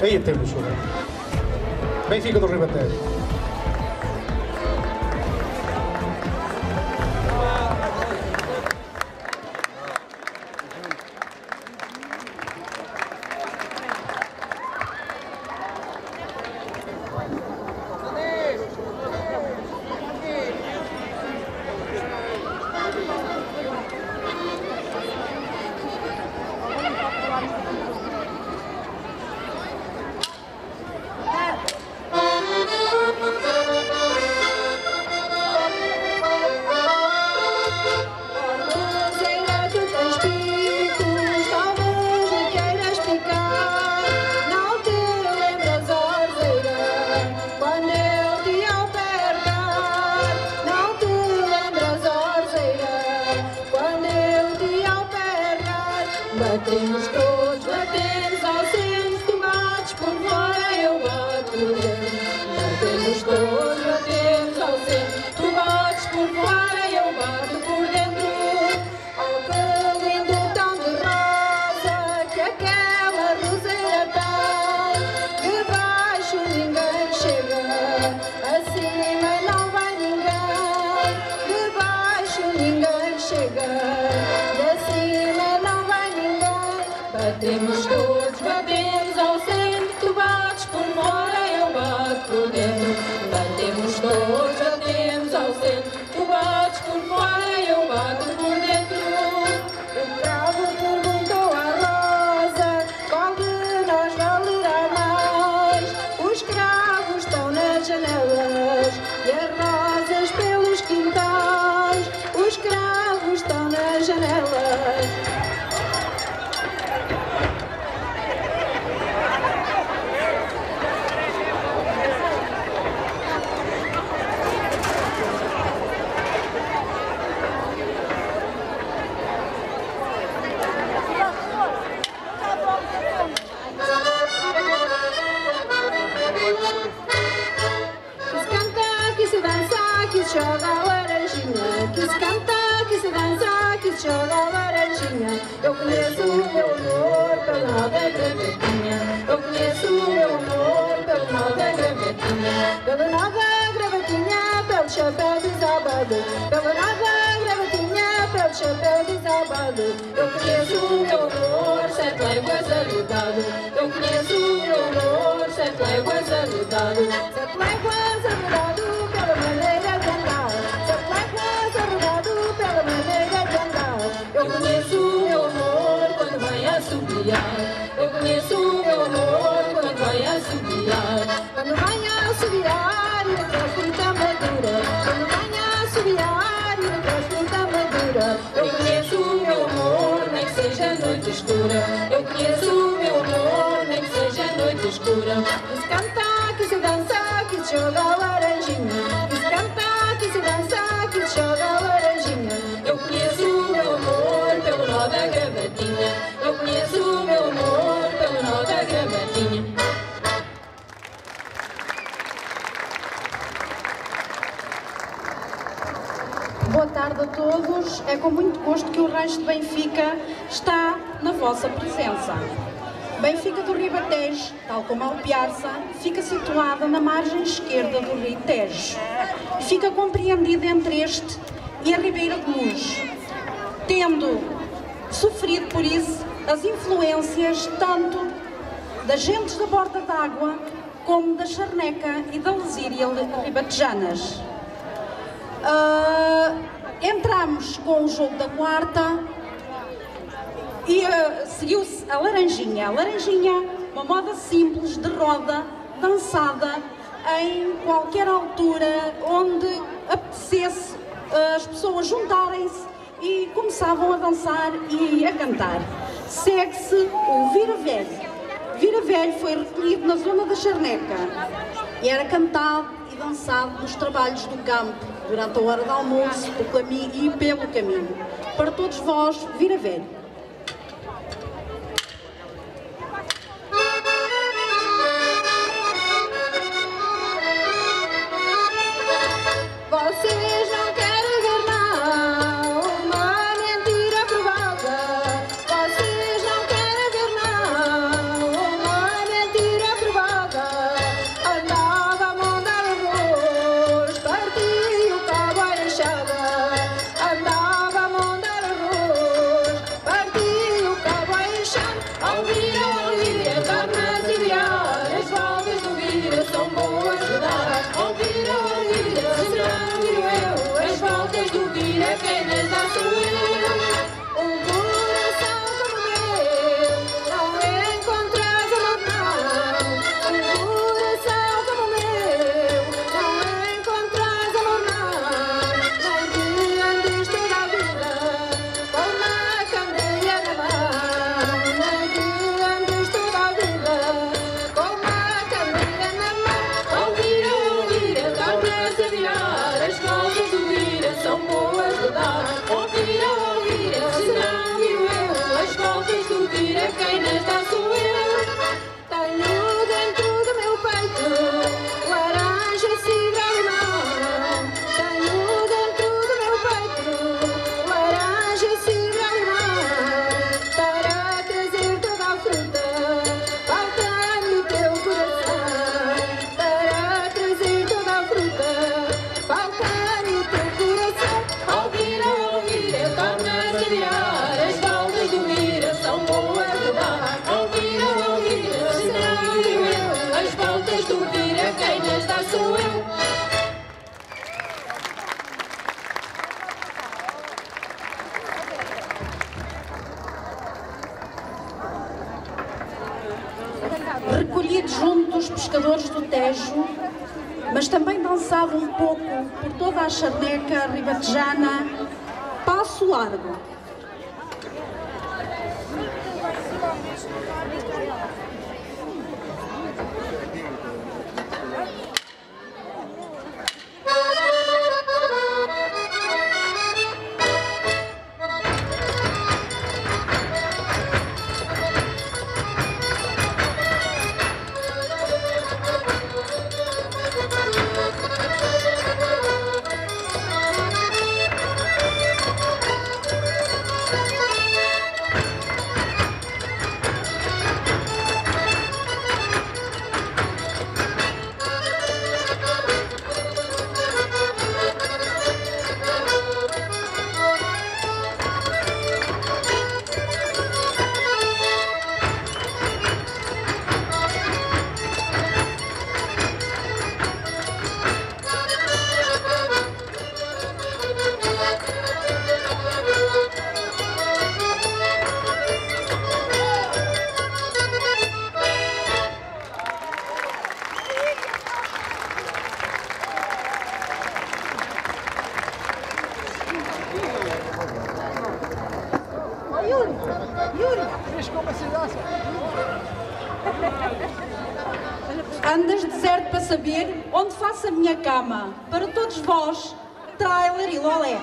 Aí temos o Benfica do Ribatejo. Batemos todos, batemos ao centro, tu bates por fora, eu bato por dentro. Batemos todos, batemos ao centro, tu bates por fora, eu bato por dentro. Oh, que lindo tom de rosa que aquela roseira tem. Debaixo ninguém chega, acima não vai ninguém. Debaixo ninguém chega. Batemos todos, batemos ao centro, tu bates por fora, eu bato por dentro. Batemos todos, batemos ao centro, tu bates por fora, eu bato por dentro. O cravo perguntou à rosa, qual de nós valerá mais? Os cravos estão nas janelas e as rosas pelos quintais. Os cravos estão nas janelas. Joga a laranjinha, que se canta, que se dança, que se joga a laranjinha. Eu conheço o meu amor pelo nó da gravatinha. Eu conheço o meu amor pelo nó da gravatinha. Pelo nó da gravatinha, pelo chapéu desabado. Pelo nó da gravatinha, pelo chapéu desabado. Eu conheço o meu amor, 7 léguas aludado. Eu conheço o meu amor, 7 léguas aludado. 7 léguas aludado pela maneira de andar. 7 léguas aludado pela maneira de andar. Eu conheço o meu amor quando vai assobiar. Eu conheço o meu amor quando vai assobiar. Quando vai assobiar e depois fruta madura. Quando vai assobiar e depois fruta madura. Eu conheço o meu amor, nem que seja noite escura. Eu conheço o meu amor, nem que seja noite escura. Que se canta, que se dança, que se joga a laranjinha. Que se canta, que se dança, que se joga a laranjinha. Eu conheço o meu amor pelo nó da gravatinha. Eu conheço o meu amor pelo nó da gravatinha. Boa tarde a todos. É com muito gosto que o Rancho de Benfica está na vossa presença. Benfica do Ribatejo, tal como Alpiarça, fica situada na margem esquerda do Rio Tejo e fica compreendida entre este e a Ribeira de Muz, tendo sofrido por isso as influências tanto das gentes da Borda d'Água como da Charneca e da Lesíria ribatejanas. Entramos com o jogo da quarta e seguiu-se a laranjinha. A laranjinha, uma moda simples de roda, dançada em qualquer altura onde apetecesse as pessoas juntarem-se e começavam a dançar e a cantar. Segue-se o Vira Velho. Vira Velho foi recolhido na zona da Charneca e era cantado e dançado nos trabalhos do campo durante a hora de almoço e pelo caminho. Para todos vós, Vira Velho. Vocês não querem ver não, uma mentira provada. Vocês não querem ver não, uma mentira pescadores do Tejo, mas também dançado um pouco por toda a charneca ribatejana, Passo Largo. Andas deserto para saber onde faço a minha cama. Para todos vós, trailer e lolé.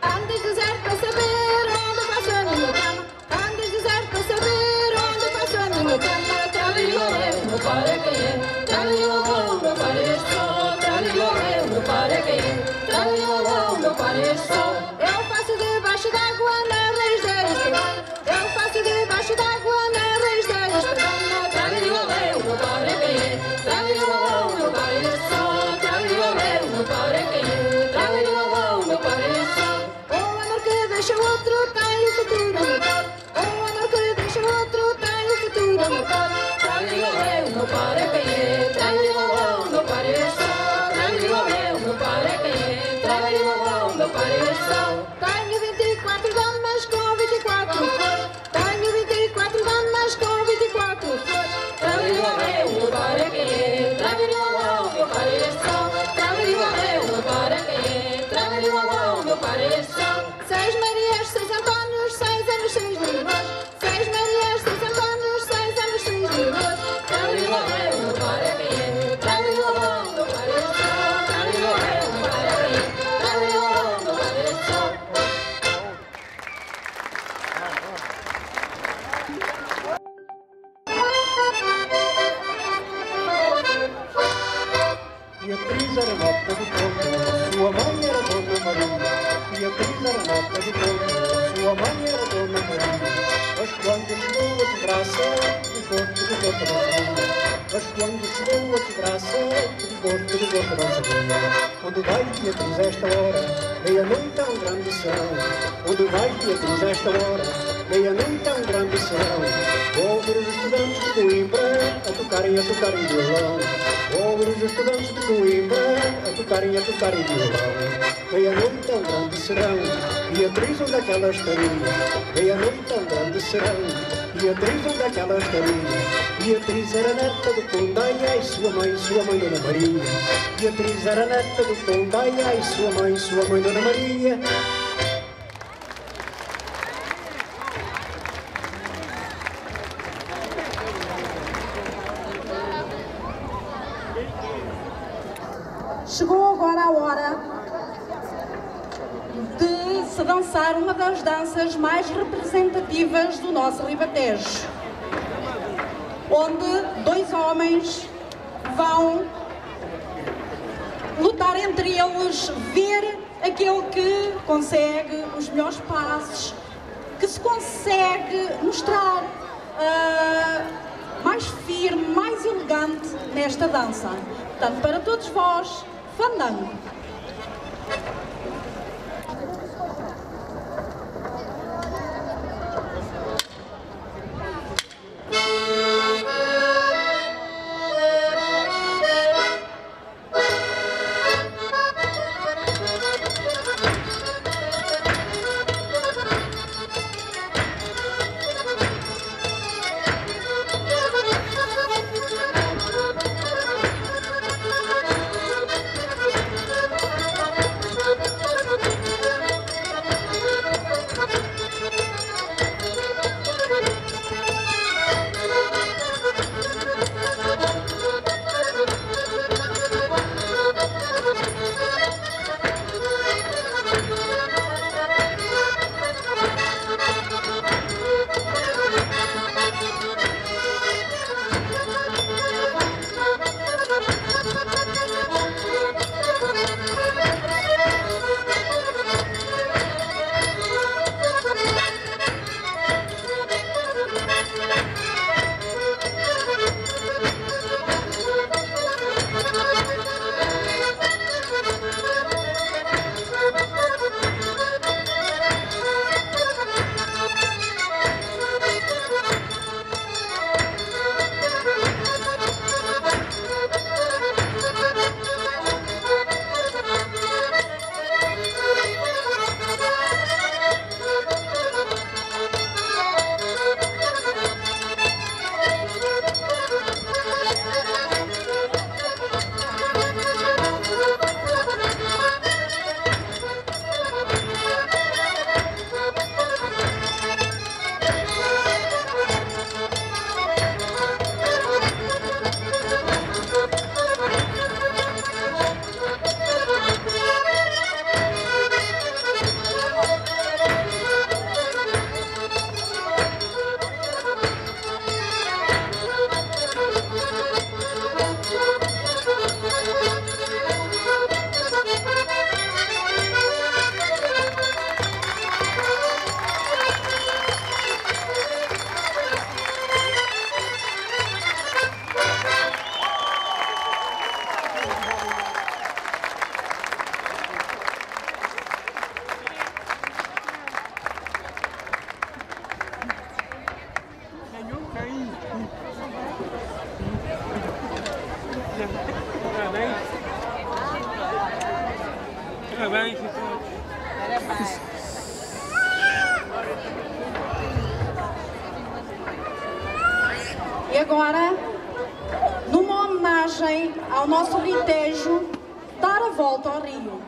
Andas deserto para saber onde faço a minha cama. Andas deserto para saber onde faço a minha cama. Travilolé, meu paraqueia. Travilolé, meu pareço. Travilolé, meu paraqueia. Travilolé, meu pareço. Eu faço debaixo d'água na raiz da espadana. Eu faço debaixo d'água na raiz da espadana. Travilolé, meu paraqueia. Travilolé, meu pareço. Travilolé, meu paraqueia. Travilolé, meu pareço. O amor que deixa o outro tem o futuro marcado. O amor que deixa o outro tem o futuro marcado. Travilolé, meu paraqueia. Travilolé, meu pareço. Travilolé, meu paraqueia. Travilolé, meu pareço. Tenho 24 damas com 24 flores. Tenho 24 damas com 24 flores. Travilolé, meu paraqueia. Travilolé, meu pareço. Travilolé, meu paraqueia. Travilolé, meu pareço. 6 Marias, 6 Antônios, 6 anos, 6 Lisboas. 6 Marias, 6 Antônios, 6 anos, 6 Lisboas. Travilolé, meu paraqueia. Travilolé, meu pareço. Travilolé, meu paraqueia. Travilolé, meu pareço. Beatriz era nota do Porto, sua mãe era Dona Maria. Beatriz era nota do Porto, sua mãe era Dona Maria. Mas quando chegou a desgraça, de gosto não sabia. Mas quando chegou a desgraça, de gosto não sabia. Onde vai Beatriz esta hora, meia-noite é um grande são. Onde vai Beatriz esta hora, meia-noite é um grande são. Ouvir os estudantes de Coimbra a tocarem violão. Ouvir os estudantes de Coimbra a tocarem violão. Meia-noite é um grande serão, Beatriz onde é que ela estaria? Meia-noite é um grande serão, Beatriz onde é que ela estaria? Beatriz era neta do Condaia e sua mãe Dona Maria. Beatriz era neta do Condaia e sua mãe Dona Maria. Chegou agora a hora de se dançar uma das danças mais representativas do nosso Ribatejo, onde dois homens vão lutar entre eles, ver aquele que consegue os melhores passos, que se consegue mostrar mais firme, mais elegante nesta dança. Portanto, para todos vós, fandango. Parabéns a todos. E agora, numa homenagem ao nosso Ritejo, dar a volta ao Rio.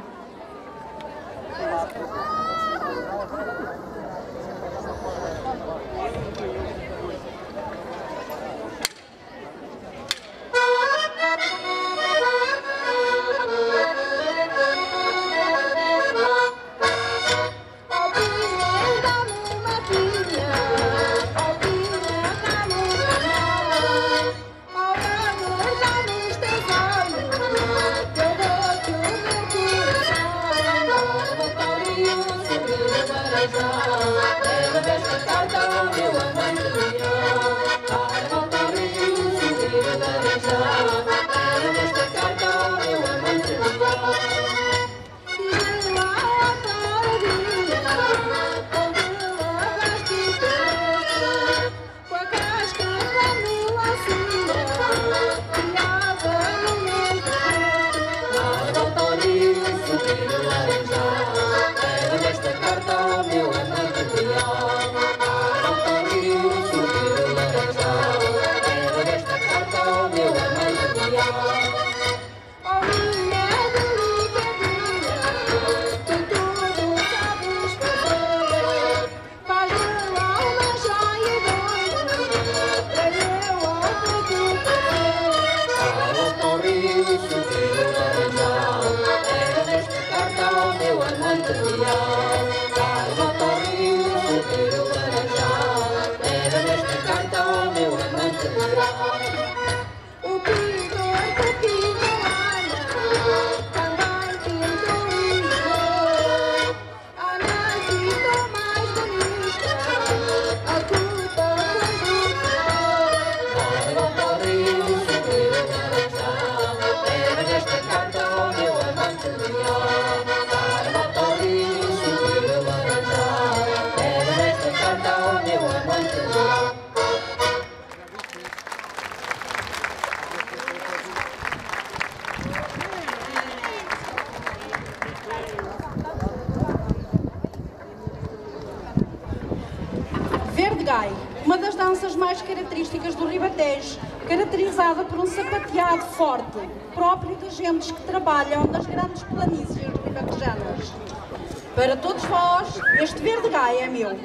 Uma das danças mais características do Ribatejo, caracterizada por um sapateado forte, próprio de gentes que trabalham nas grandes planícies ribatejanas. Para todos vós, este verde gai é meu.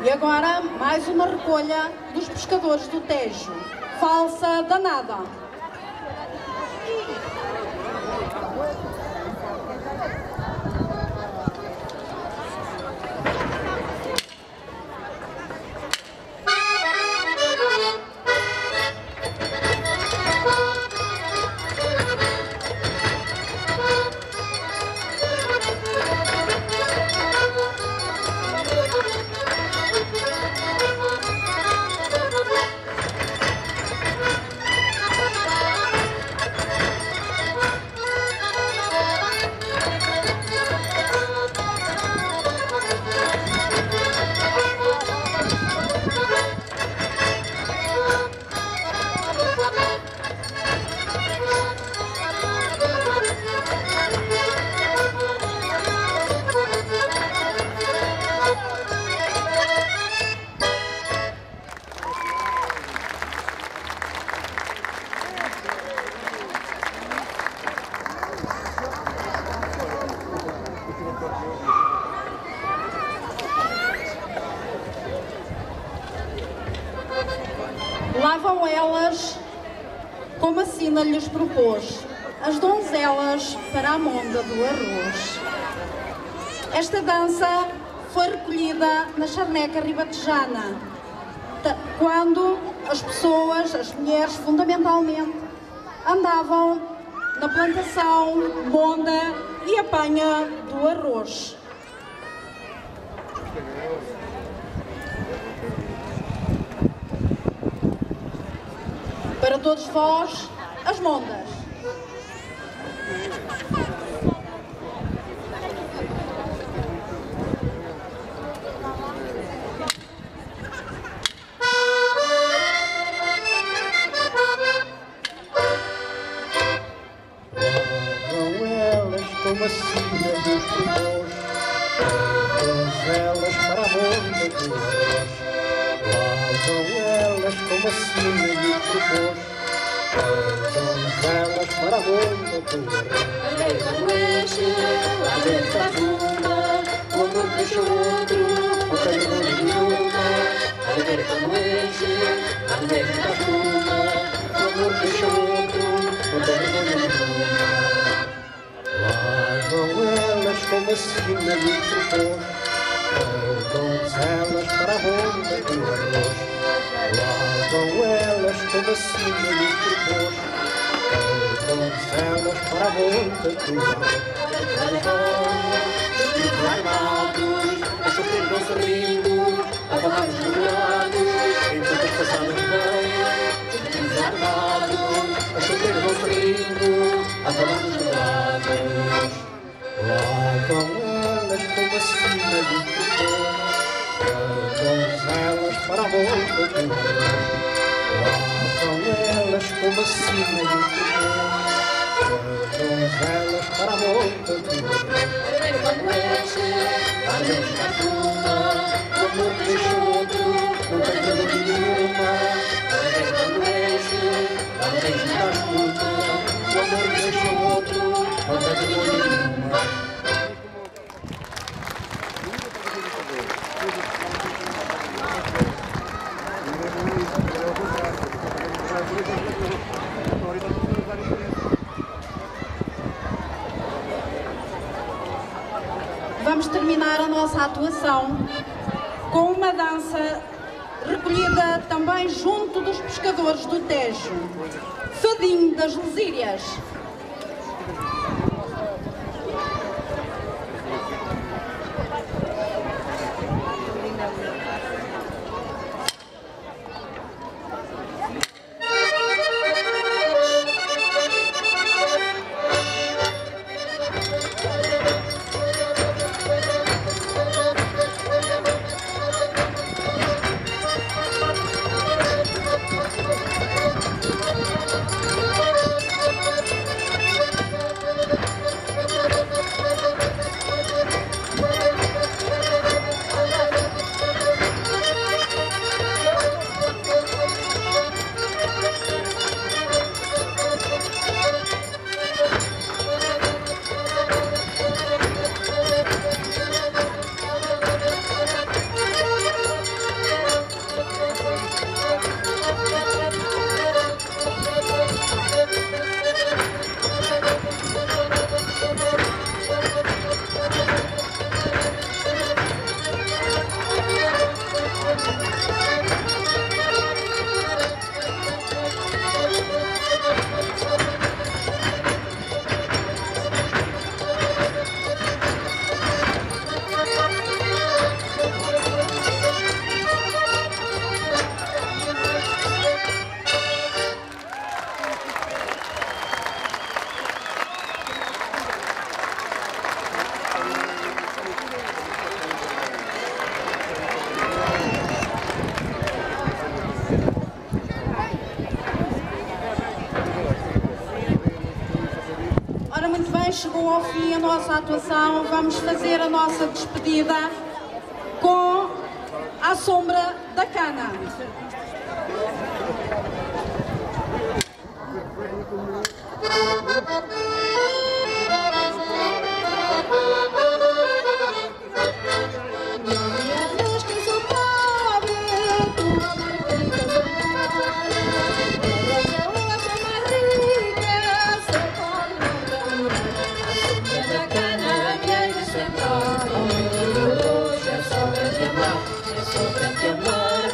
E agora, mais uma recolha dos pescadores do Tejo. Falsa danada. Andavam elas, como a sina lhes propôs, as donzelas para a monda do arroz. Esta dança foi recolhida na charneca ribatejana, quando as pessoas, as mulheres fundamentalmente, andavam na plantação, monda e apanha do arroz. Para todos vós, as mondas. Como a sina dos trovões, donzelas para a monda do arroz. Lá vão elas como a sina dos trovões, donzelas para a monda do arroz. A guerra não enche, lá dentro da funda, o amor deixa outro, não tem dor nenhuma. A guerra não enche, lá dentro da funda, o amor deixa outro, não tem dor nenhuma. Lá vão elas como a sina dos trovões, donzelas para a monda do arroz. Lá vão elas como a sina dos trovões, donzelas para a monda do arroz. Vestidos armados, a chover vão sorrindo, a falar dos namorados, enquanto as passadas vêm. Vestidos armados, a chover vão sorrindo, a falar dos namorados. Lá vão elas como a sina dos trovões, donzelas para a monda do arroz. Lá vão elas como a sina dos trovões, donzelas para a monda do arroz. Quando enche, lá dentro da funda, o amor deixa outro, não tem dor nenhuma. Quando enche, lá dentro da funda, o amor deixa outro, não tem dor nenhuma. Vamos terminar a nossa atuação com uma dança recolhida também junto dos pescadores do Tejo, Fadinho das Lesírias. Chegou ao fim a nossa atuação, vamos fazer a nossa despedida com A Sombra da Cana. só para te amar,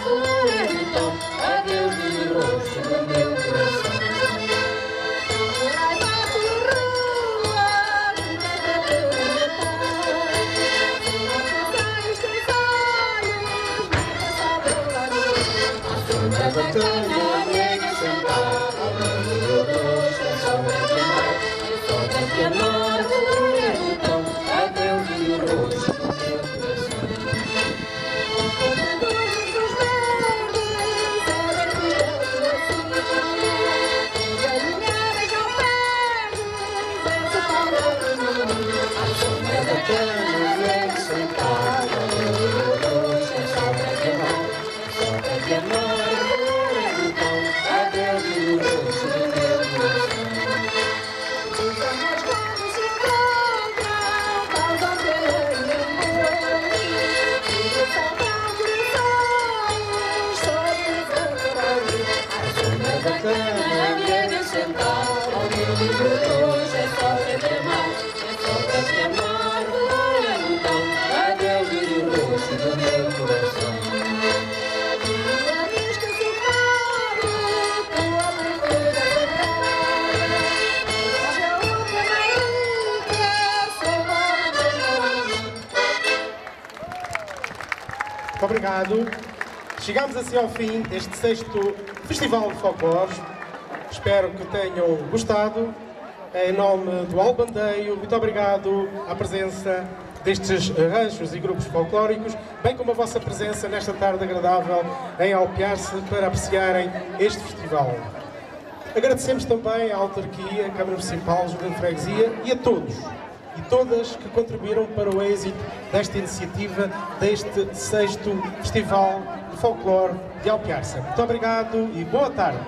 então adeus de roxo no meu coração. Da cana negra sentada ao meu rosto, é só para te amar, então adeus de roxo no meu coração. Dos verdes, era que eu assim, galinheiras ao verdes, essa saudade não. À sombra da cana negra sentada ao meu rosto, é só para te amar, então adeus de roxo no meu coração. Os amores quando se encontram causam pena e amor, e saudade dos sonhos, sonhos ancorados. À sombra da cana negra sentada ao meu rosto, é só para te amar, então adeus de roxo no meu coração. Muito obrigado. Chegamos assim ao fim deste 6º Festival de Folclore. Espero que tenham gostado. Em nome do Albandeio, muito obrigado à presença destes ranchos e grupos folclóricos, bem como a vossa presença nesta tarde agradável em Alpiar-se para apreciarem este festival. Agradecemos também à autarquia, à Câmara Municipal, Junta de Freguesia e a todos e todas que contribuíram para o êxito desta iniciativa, deste 6º Festival de Folclore de Alpiar-se. Muito obrigado e boa tarde.